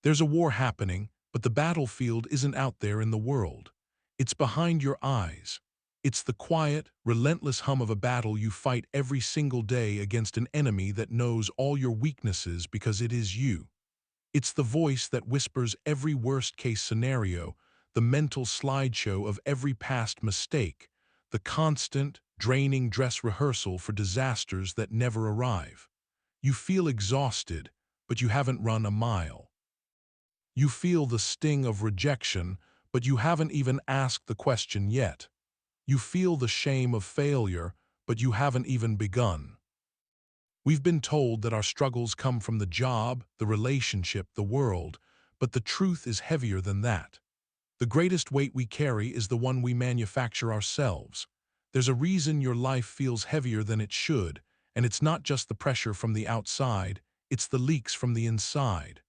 There's a war happening, but the battlefield isn't out there in the world. It's behind your eyes. It's the quiet, relentless hum of a battle you fight every single day against an enemy that knows all your weaknesses because it is you. It's the voice that whispers every worst-case scenario, the mental slideshow of every past mistake, the constant, draining dress rehearsal for disasters that never arrive. You feel exhausted, but you haven't run a mile. You feel the sting of rejection, but you haven't even asked the question yet. You feel the shame of failure, but you haven't even begun. We've been told that our struggles come from the job, the relationship, the world, but the truth is heavier than that. The greatest weight we carry is the one we manufacture ourselves. There's a reason your life feels heavier than it should, and it's not just the pressure from the outside, it's the leaks from the inside.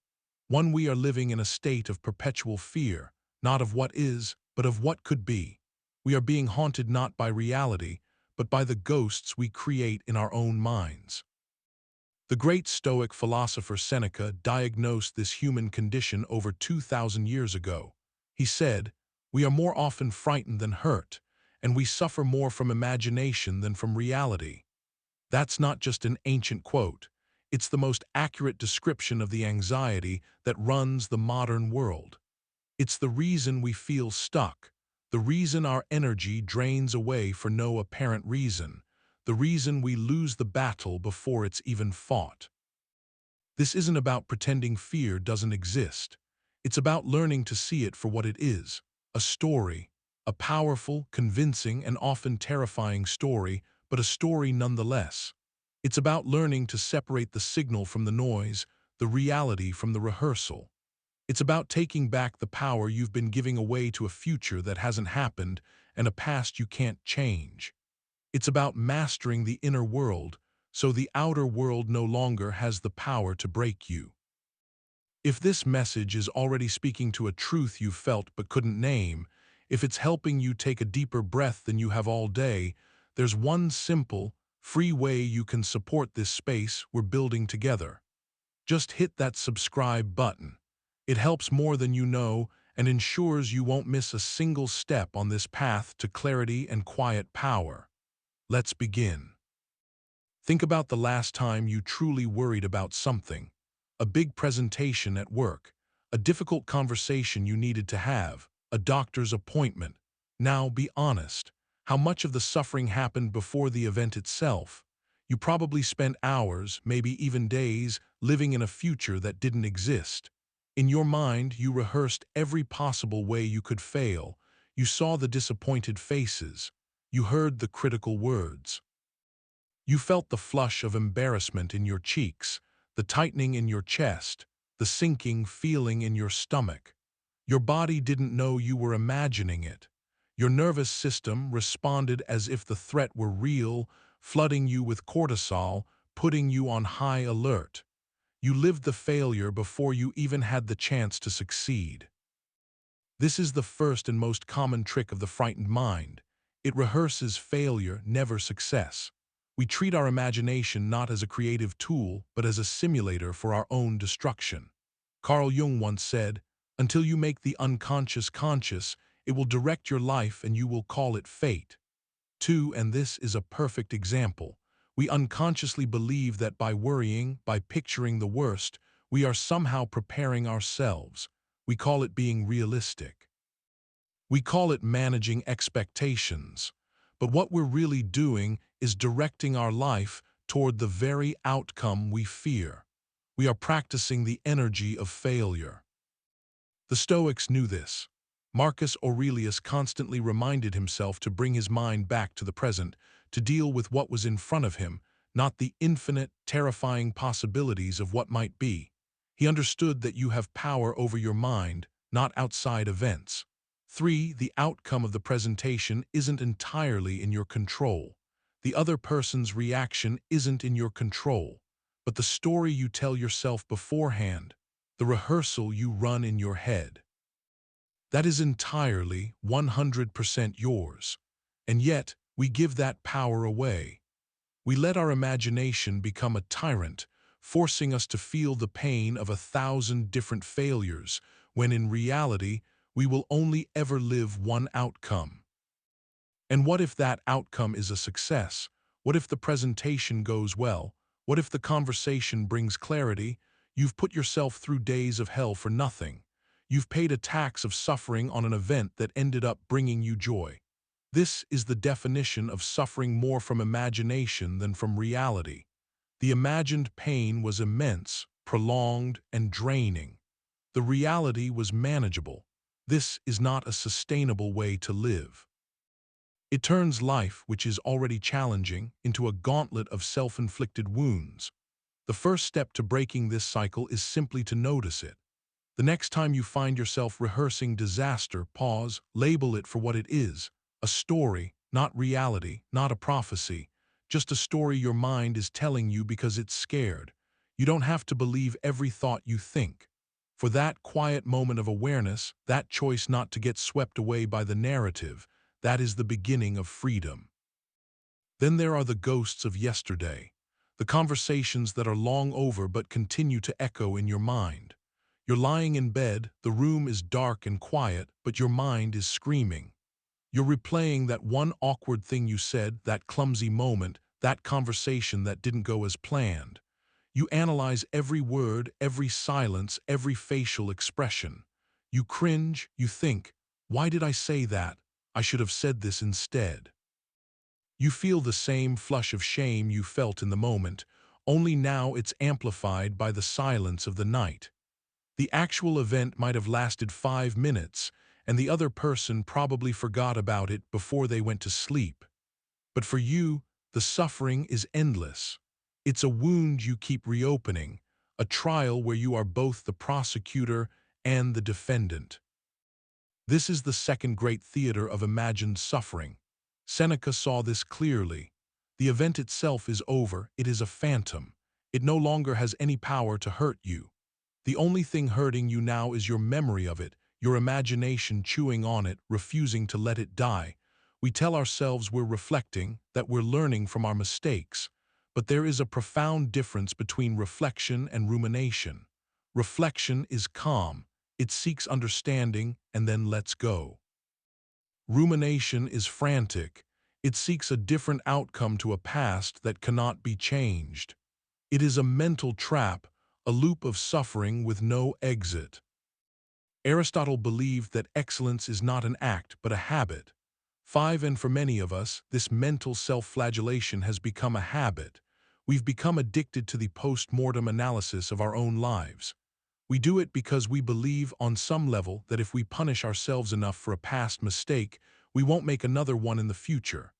We are living in a state of perpetual fear, not of what is, but of what could be. We are being haunted not by reality, but by the ghosts we create in our own minds. The great Stoic philosopher Seneca diagnosed this human condition over 2,000 years ago. He said, "We are more often frightened than hurt, and we suffer more from imagination than from reality." That's not just an ancient quote. It's the most accurate description of the anxiety that runs the modern world. It's the reason we feel stuck, the reason our energy drains away for no apparent reason, the reason we lose the battle before it's even fought. This isn't about pretending fear doesn't exist. It's about learning to see it for what it is, a story, a powerful, convincing, and often terrifying story, but a story nonetheless. It's about learning to separate the signal from the noise, the reality from the rehearsal. It's about taking back the power you've been giving away to a future that hasn't happened and a past you can't change. It's about mastering the inner world so the outer world no longer has the power to break you. If this message is already speaking to a truth you felt but couldn't name, if it's helping you take a deeper breath than you have all day, there's one simple, free way you can support this space we're building together. Just hit that subscribe button. It helps more than you know and ensures you won't miss a single step on this path to clarity and quiet power. Let's begin. Think about the last time you truly worried about something. A big presentation at work, a difficult conversation you needed to have, a doctor's appointment. Now be honest. How much of the suffering happened before the event itself? You probably spent hours, maybe even days, living in a future that didn't exist. In your mind, you rehearsed every possible way you could fail. You saw the disappointed faces. You heard the critical words. You felt the flush of embarrassment in your cheeks, the tightening in your chest, the sinking feeling in your stomach. Your body didn't know you were imagining it. Your nervous system responded as if the threat were real, flooding you with cortisol, putting you on high alert. You lived the failure before you even had the chance to succeed. This is the first and most common trick of the frightened mind. It rehearses failure, never success. We treat our imagination not as a creative tool, but as a simulator for our own destruction. Carl Jung once said, "Until you make the unconscious conscious, it will direct your life and you will call it fate." And this is a perfect example. We unconsciously believe that by worrying, by picturing the worst, we are somehow preparing ourselves. We call it being realistic. We call it managing expectations. But what we're really doing is directing our life toward the very outcome we fear. We are practicing the energy of failure. The Stoics knew this. Marcus Aurelius constantly reminded himself to bring his mind back to the present, to deal with what was in front of him, not the infinite, terrifying possibilities of what might be. He understood that you have power over your mind, not outside events. The outcome of the presentation isn't entirely in your control. The other person's reaction isn't in your control, but the story you tell yourself beforehand, the rehearsal you run in your head. That is entirely 100% yours. And yet, we give that power away. We let our imagination become a tyrant, forcing us to feel the pain of 1,000 different failures, when in reality, we will only ever live one outcome. And what if that outcome is a success? What if the presentation goes well? What if the conversation brings clarity? You've put yourself through days of hell for nothing. You've paid a tax of suffering on an event that ended up bringing you joy. This is the definition of suffering more from imagination than from reality. The imagined pain was immense, prolonged, and draining. The reality was manageable. This is not a sustainable way to live. It turns life, which is already challenging, into a gauntlet of self-inflicted wounds. The first step to breaking this cycle is simply to notice it. The next time you find yourself rehearsing disaster, pause, label it for what it is. A story, not reality, not a prophecy. Just a story your mind is telling you because it's scared. You don't have to believe every thought you think. For that quiet moment of awareness, that choice not to get swept away by the narrative, that is the beginning of freedom. Then there are the ghosts of yesterday, the conversations that are long over but continue to echo in your mind. You're lying in bed, the room is dark and quiet, but your mind is screaming. You're replaying that one awkward thing you said, that clumsy moment, that conversation that didn't go as planned. You analyze every word, every silence, every facial expression. You cringe, you think, why did I say that? I should have said this instead. You feel the same flush of shame you felt in the moment, only now it's amplified by the silence of the night. The actual event might have lasted 5 minutes, and the other person probably forgot about it before they went to sleep. But for you, the suffering is endless. It's a wound you keep reopening, a trial where you are both the prosecutor and the defendant. This is the second great theater of imagined suffering. Seneca saw this clearly. The event itself is over, it is a phantom. It no longer has any power to hurt you. The only thing hurting you now is your memory of it, your imagination chewing on it, refusing to let it die. We tell ourselves we're reflecting, that we're learning from our mistakes. But there is a profound difference between reflection and rumination. Reflection is calm. It seeks understanding and then lets go. Rumination is frantic. It seeks a different outcome to a past that cannot be changed. It is a mental trap, a loop of suffering with no exit. Aristotle believed that excellence is not an act but a habit. And for many of us, this mental self-flagellation has become a habit. We've become addicted to the post-mortem analysis of our own lives. We do it because we believe on some level that if we punish ourselves enough for a past mistake, we won't make another one in the future.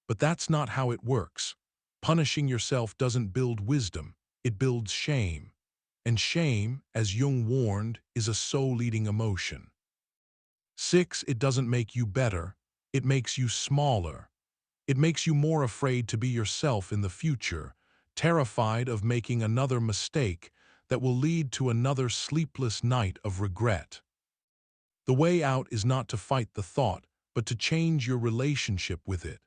But that's not how it works. Punishing yourself doesn't build wisdom, it builds shame. And shame, as Jung warned, is a soul-eating emotion. 6. It doesn't make you better, it makes you smaller. It makes you more afraid to be yourself in the future, terrified of making another mistake that will lead to another sleepless night of regret. The way out is not to fight the thought, but to change your relationship with it.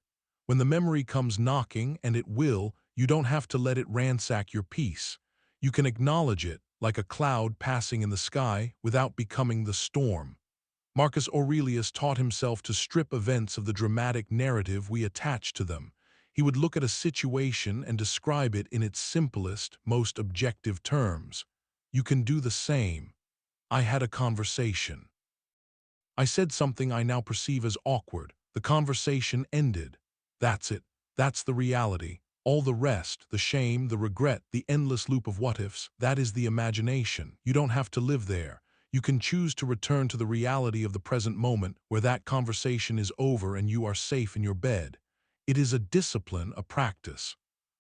When the memory comes knocking, and it will, you don't have to let it ransack your peace. You can acknowledge it, like a cloud passing in the sky, without becoming the storm. Marcus Aurelius taught himself to strip events of the dramatic narrative we attach to them. He would look at a situation and describe it in its simplest, most objective terms. You can do the same. I had a conversation. I said something I now perceive as awkward. The conversation ended. That's it. That's the reality. All the rest, the shame, the regret, the endless loop of what-ifs, that is the imagination. You don't have to live there. You can choose to return to the reality of the present moment where that conversation is over and you are safe in your bed. It is a discipline, a practice.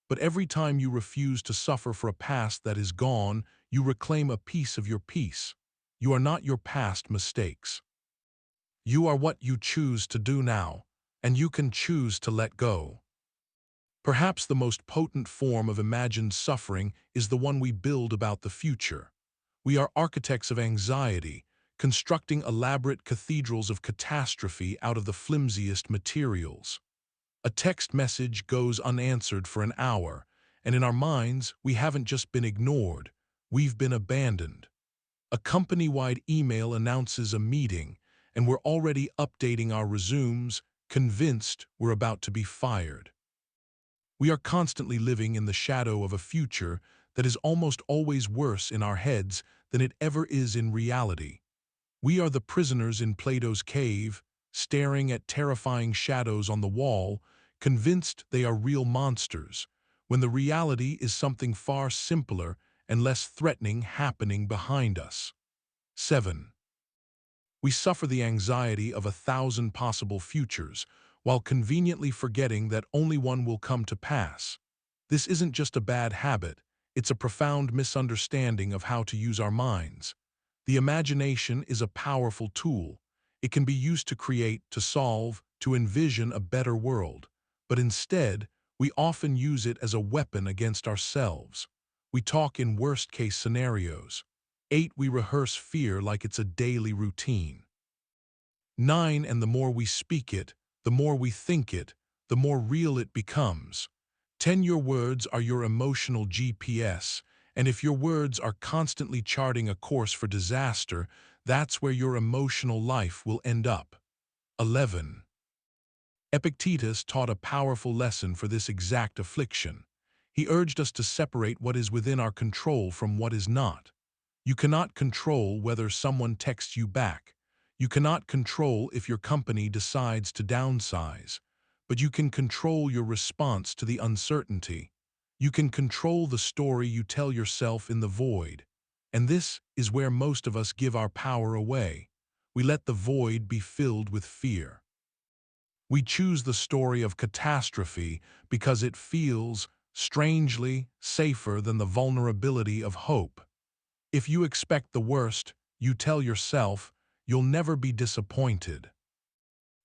But every time you refuse to suffer for a past that is gone, you reclaim a piece of your peace. You are not your past mistakes. You are what you choose to do now, and you can choose to let go. Perhaps the most potent form of imagined suffering is the one we build about the future. We are architects of anxiety, constructing elaborate cathedrals of catastrophe out of the flimsiest materials. A text message goes unanswered for an hour, And in our minds, we haven't just been ignored, we've been abandoned. A company-wide email announces a meeting, and we're already updating our resumes, convinced we're about to be fired. We are constantly living in the shadow of a future that is almost always worse in our heads than it ever is in reality. We are the prisoners in Plato's cave, staring at terrifying shadows on the wall, convinced they are real monsters, when the reality is something far simpler and less threatening happening behind us. 7. We suffer the anxiety of 1,000 possible futures, while conveniently forgetting that only one will come to pass. This isn't just a bad habit, it's a profound misunderstanding of how to use our minds. The imagination is a powerful tool. It can be used to create, to solve, to envision a better world. But instead, we often use it as a weapon against ourselves. We talk in worst-case scenarios. 8. We rehearse fear like it's a daily routine. 9. And the more we speak it, the more we think it, the more real it becomes. 10. Your words are your emotional GPS, and if your words are constantly charting a course for disaster, that's where your emotional life will end up. 11. Epictetus taught a powerful lesson for this exact affliction. He urged us to separate what is within our control from what is not. You cannot control whether someone texts you back. You cannot control if your company decides to downsize. But you can control your response to the uncertainty. You can control the story you tell yourself in the void. And this is where most of us give our power away. We let the void be filled with fear. We choose the story of catastrophe because it feels, strangely, safer than the vulnerability of hope. If you expect the worst, you tell yourself, you'll never be disappointed.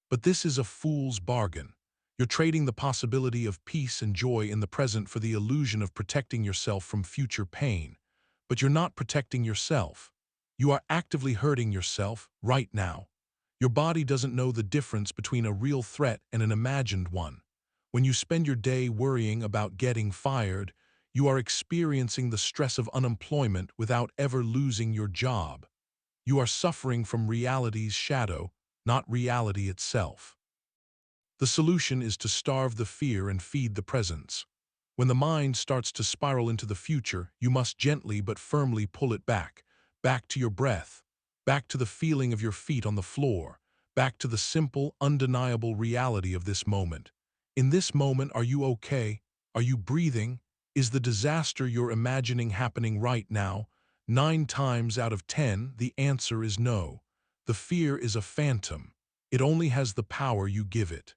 But this is a fool's bargain. You're trading the possibility of peace and joy in the present for the illusion of protecting yourself from future pain. But you're not protecting yourself. You are actively hurting yourself right now. Your body doesn't know the difference between a real threat and an imagined one. When you spend your day worrying about getting fired, you are experiencing the stress of unemployment without ever losing your job. You are suffering from reality's shadow, not reality itself. The solution is to starve the fear and feed the presence. When the mind starts to spiral into the future, you must gently but firmly pull it back to your breath, back to the feeling of your feet on the floor, back to the simple, undeniable reality of this moment. In this moment, are you okay? Are you breathing? Is the disaster you're imagining happening right now? 9 times out of 10, the answer is no. The fear is a phantom. It only has the power you give it.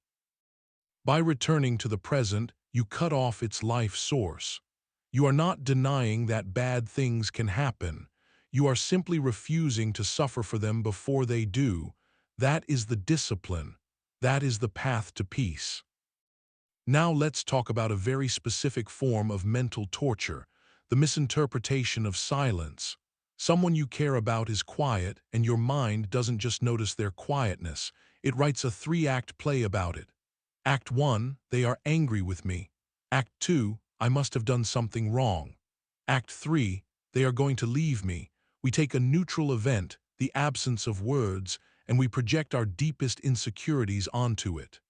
By returning to the present, you cut off its life source. You are not denying that bad things can happen. You are simply refusing to suffer for them before they do. That is the discipline. That is the path to peace. Now let's talk about a very specific form of mental torture, the misinterpretation of silence. Someone you care about is quiet, and your mind doesn't just notice their quietness. It writes a 3-act play about it. Act 1, they are angry with me. Act 2, I must have done something wrong. Act 3, they are going to leave me. We take a neutral event, the absence of words, and we project our deepest insecurities onto it.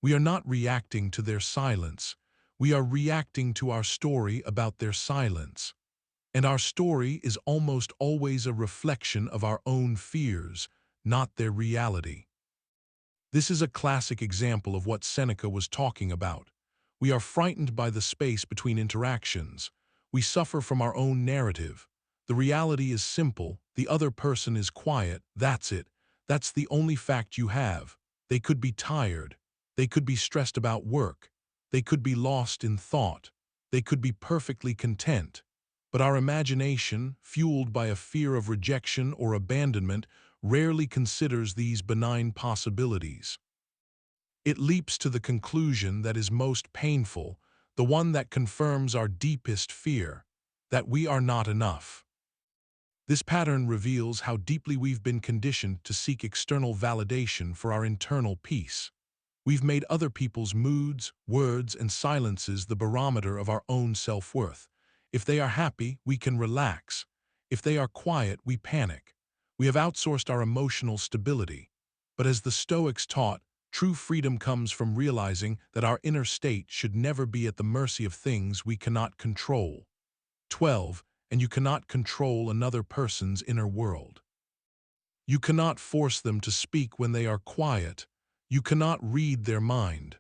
We are not reacting to their silence. We are reacting to our story about their silence. And our story is almost always a reflection of our own fears, not their reality. This is a classic example of what Seneca was talking about. We are frightened by the space between interactions. We suffer from our own narrative. The reality is simple. The other person is quiet. That's it. That's the only fact you have. They could be tired. They could be stressed about work. They could be lost in thought. They could be perfectly content. But our imagination, fueled by a fear of rejection or abandonment, rarely considers these benign possibilities. It leaps to the conclusion that is most painful, the one that confirms our deepest fear, that we are not enough. This pattern reveals how deeply we've been conditioned to seek external validation for our internal peace. We've made other people's moods, words, and silences the barometer of our own self-worth. If they are happy, we can relax. If they are quiet, we panic. We have outsourced our emotional stability. But as the Stoics taught, true freedom comes from realizing that our inner state should never be at the mercy of things we cannot control. 12. And you cannot control another person's inner world. You cannot force them to speak when they are quiet. You cannot read their mind.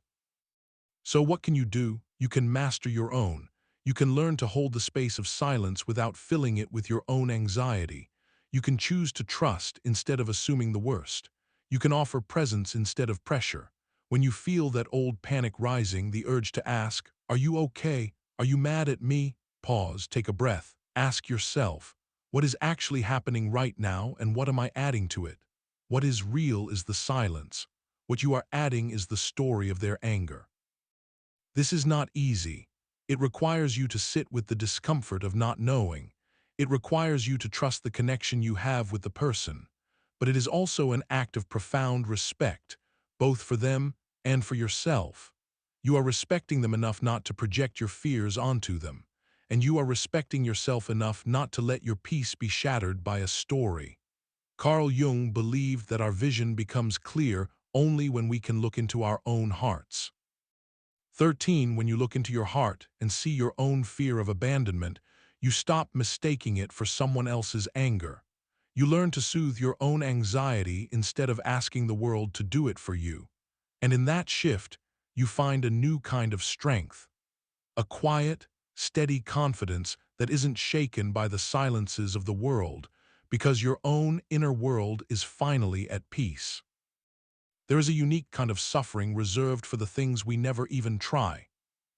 So what can you do? You can master your own. You can learn to hold the space of silence without filling it with your own anxiety. You can choose to trust instead of assuming the worst. You can offer presence instead of pressure. When you feel that old panic rising, the urge to ask, "Are you okay? Are you mad at me?" Pause, take a breath. Ask yourself, what is actually happening right now and what am I adding to it? What is real is the silence. What you are adding is the story of their anger. This is not easy. It requires you to sit with the discomfort of not knowing. It requires you to trust the connection you have with the person. But it is also an act of profound respect, both for them and for yourself. You are respecting them enough not to project your fears onto them, and you are respecting yourself enough not to let your peace be shattered by a story. Carl Jung believed that our vision becomes clear only when we can look into our own hearts. 13. When you look into your heart and see your own fear of abandonment, you stop mistaking it for someone else's anger. You learn to soothe your own anxiety instead of asking the world to do it for you. And in that shift, you find a new kind of strength, a quiet, steady confidence that isn't shaken by the silences of the world, because your own inner world is finally at peace. There is a unique kind of suffering reserved for the things we never even try.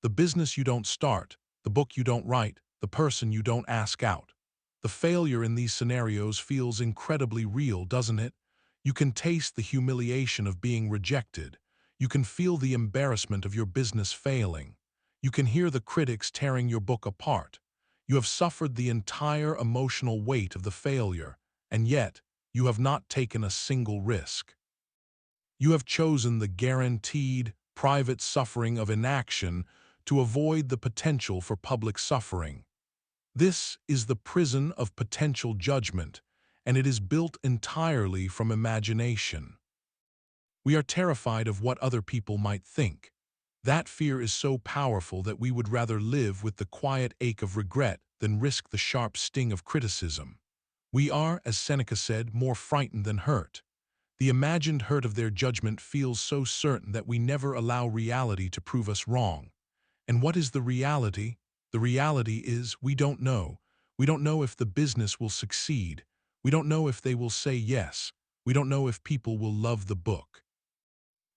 The business you don't start, the book you don't write, the person you don't ask out. The failure in these scenarios feels incredibly real, doesn't it? You can taste the humiliation of being rejected. You can feel the embarrassment of your business failing. You can hear the critics tearing your book apart. You have suffered the entire emotional weight of the failure, and yet you have not taken a single risk. You have chosen the guaranteed, private suffering of inaction to avoid the potential for public suffering. This is the prison of potential judgment, and it is built entirely from imagination. We are terrified of what other people might think. That fear is so powerful that we would rather live with the quiet ache of regret than risk the sharp sting of criticism. We are, as Seneca said, more frightened than hurt. The imagined hurt of their judgment feels so certain that we never allow reality to prove us wrong. And what is the reality? The reality is we don't know. We don't know if the business will succeed. We don't know if they will say yes. We don't know if people will love the book.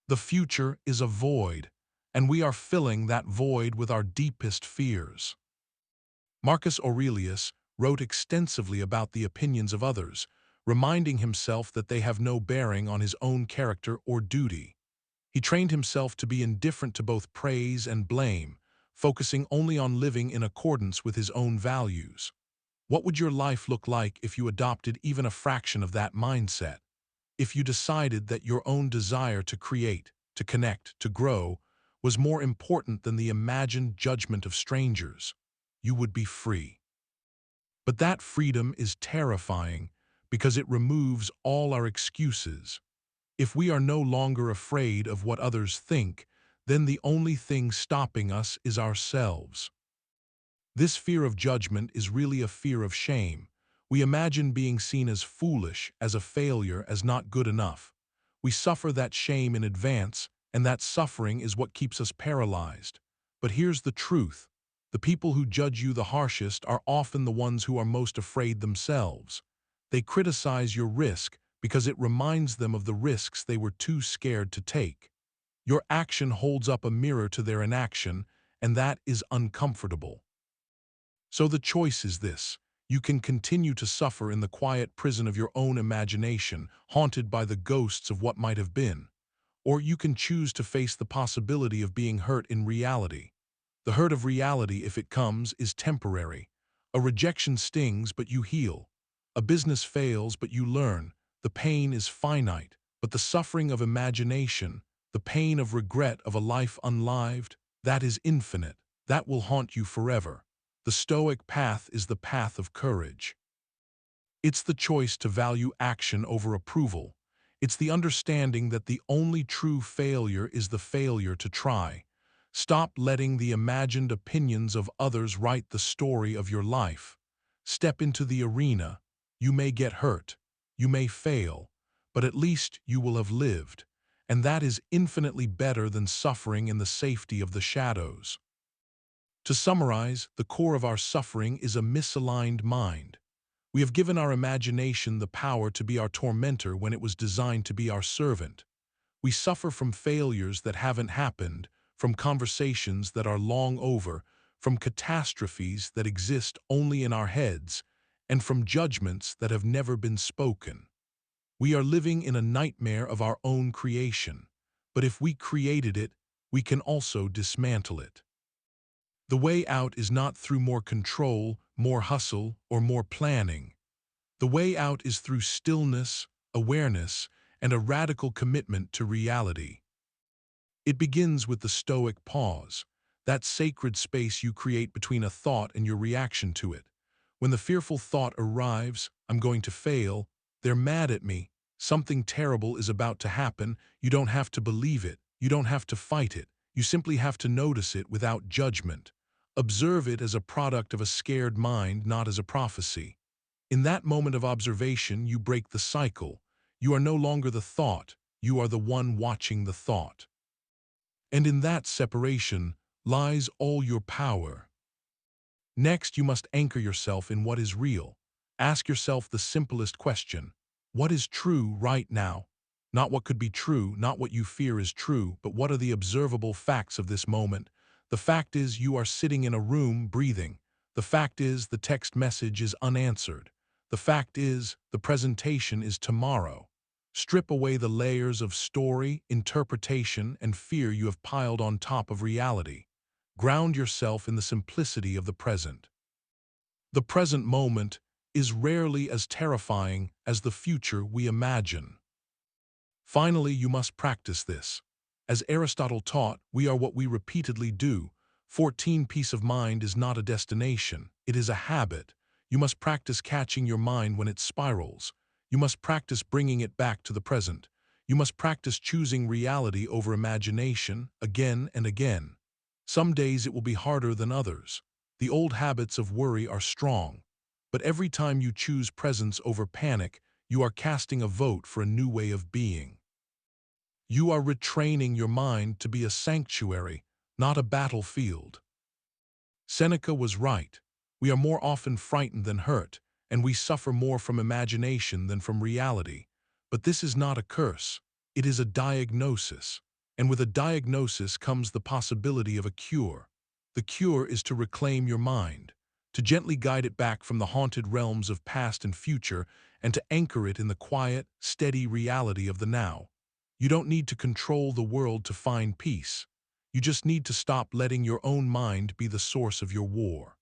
The future is a void, and we are filling that void with our deepest fears. Marcus Aurelius wrote extensively about the opinions of others, reminding himself that they have no bearing on his own character or duty. He trained himself to be indifferent to both praise and blame, focusing only on living in accordance with his own values. What would your life look like if you adopted even a fraction of that mindset? If you decided that your own desire to create, to connect, to grow, was more important than the imagined judgment of strangers, you would be free. But that freedom is terrifying because it removes all our excuses. If we are no longer afraid of what others think, then the only thing stopping us is ourselves. This fear of judgment is really a fear of shame. We imagine being seen as foolish, as a failure, as not good enough. We suffer that shame in advance, and that suffering is what keeps us paralyzed. But here's the truth. The people who judge you the harshest are often the ones who are most afraid themselves. They criticize your risk because it reminds them of the risks they were too scared to take. Your action holds up a mirror to their inaction, and that is uncomfortable. So the choice is this. You can continue to suffer in the quiet prison of your own imagination, haunted by the ghosts of what might have been. Or you can choose to face the possibility of being hurt in reality. The hurt of reality, if it comes, is temporary. A rejection stings, but you heal. A business fails, but you learn. The pain is finite, but the suffering of imagination, the pain of regret of a life unlived, that is infinite, that will haunt you forever. The Stoic path is the path of courage. It's the choice to value action over approval. It's the understanding that the only true failure is the failure to try. Stop letting the imagined opinions of others write the story of your life. Step into the arena. You may get hurt. You may fail. But at least you will have lived. And that is infinitely better than suffering in the safety of the shadows. To summarize, the core of our suffering is a misaligned mind. We have given our imagination the power to be our tormentor when it was designed to be our servant. We suffer from failures that haven't happened, from conversations that are long over, from catastrophes that exist only in our heads, and from judgments that have never been spoken. We are living in a nightmare of our own creation, but if we created it, we can also dismantle it. The way out is not through more control, more hustle, or more planning. The way out is through stillness, awareness, and a radical commitment to reality. It begins with the Stoic pause, that sacred space you create between a thought and your reaction to it. When the fearful thought arrives, I'm going to fail, they're mad at me, something terrible is about to happen, you don't have to believe it, you don't have to fight it, you simply have to notice it without judgment. Observe it as a product of a scared mind, not as a prophecy. In that moment of observation, you break the cycle. You are no longer the thought, you are the one watching the thought. And in that separation lies all your power. Next, you must anchor yourself in what is real. Ask yourself the simplest question: what is true right now? Not what could be true, not what you fear is true, but what are the observable facts of this moment? The fact is you are sitting in a room breathing. The fact is the text message is unanswered. The fact is the presentation is tomorrow. Strip away the layers of story, interpretation, and fear you have piled on top of reality. Ground yourself in the simplicity of the present. The present moment is rarely as terrifying as the future we imagine. Finally, you must practice this. As Aristotle taught, we are what we repeatedly do. 14 Peace of mind is not a destination, it is a habit. You must practice catching your mind when it spirals. You must practice bringing it back to the present. You must practice choosing reality over imagination again and again. Some days it will be harder than others. The old habits of worry are strong. But every time you choose presence over panic, you are casting a vote for a new way of being. You are retraining your mind to be a sanctuary, not a battlefield. Seneca was right. We are more often frightened than hurt, and we suffer more from imagination than from reality. But this is not a curse. It is a diagnosis. And with a diagnosis comes the possibility of a cure. The cure is to reclaim your mind, to gently guide it back from the haunted realms of past and future, and to anchor it in the quiet, steady reality of the now. You don't need to control the world to find peace. You just need to stop letting your own mind be the source of your war.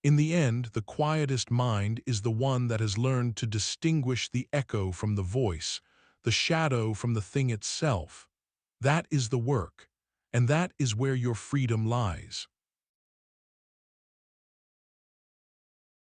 In the end, the quietest mind is the one that has learned to distinguish the echo from the voice, the shadow from the thing itself. That is the work, and that is where your freedom lies.